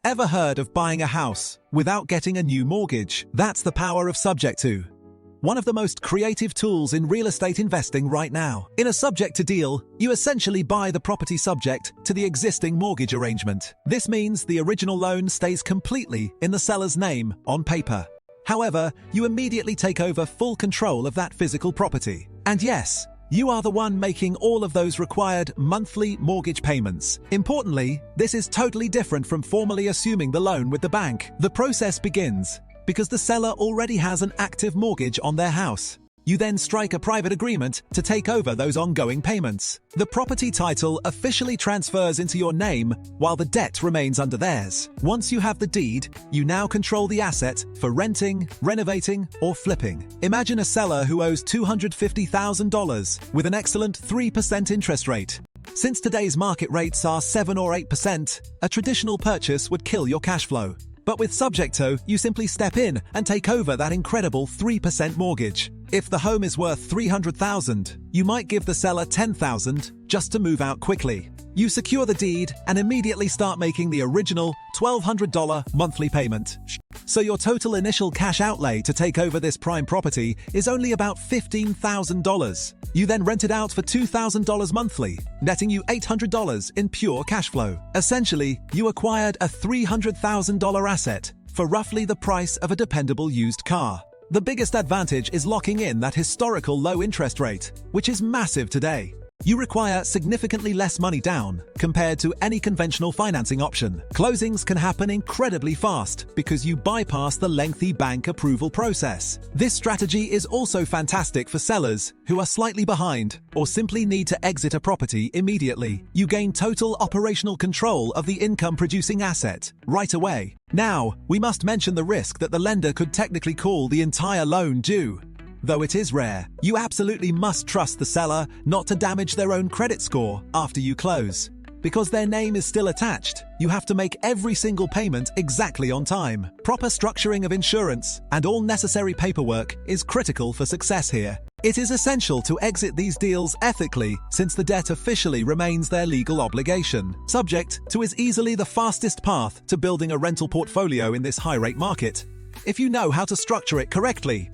ever heard of buying a house without getting a new mortgage? That's the power of Subject to. One of the most creative tools in real estate investing right now. In a subject to deal, you essentially buy the property subject to the existing mortgage arrangement. This means the original loan stays completely in the seller's name on paper. However, you immediately take over full control of that physical property. And yes, you are the one making all of those required monthly mortgage payments. Importantly, this is totally different from formally assuming the loan with the bank. The process begins because the seller already has an active mortgage on their house. You then strike a private agreement to take over those ongoing payments. The property title officially transfers into your name while the debt remains under theirs. Once you have the deed, you now control the asset for renting, renovating, or flipping. Imagine a seller who owes $250,000 with an excellent 3% interest rate. Since today's market rates are 7 or 8%, a traditional purchase would kill your cash flow. But with Subject to, you simply step in and take over that incredible 3% mortgage. If the home is worth $300,000, you might give the seller $10,000 just to move out quickly. You secure the deed and immediately start making the original $1,200 monthly payment. So your total initial cash outlay to take over this prime property is only about $15,000. You then rent it out for $2,000 monthly, netting you $800 in pure cash flow. Essentially, you acquired a $300,000 asset for roughly the price of a dependable used car. The biggest advantage is locking in that historical low interest rate, which is massive today. You require significantly less money down compared to any conventional financing option. Closings can happen incredibly fast because you bypass the lengthy bank approval process. This strategy is also fantastic for sellers who are slightly behind or simply need to exit a property immediately. You gain total operational control of the income-producing asset right away. Now, we must mention the risk that the lender could technically call the entire loan due. Though it is rare, you absolutely must trust the seller not to damage their own credit score after you close. Because their name is still attached, you have to make every single payment exactly on time. Proper structuring of insurance and all necessary paperwork is critical for success here. It is essential to exit these deals ethically since the debt officially remains their legal obligation. Subject to is easily the fastest path to building a rental portfolio in this high-rate market. If you know how to structure it correctly,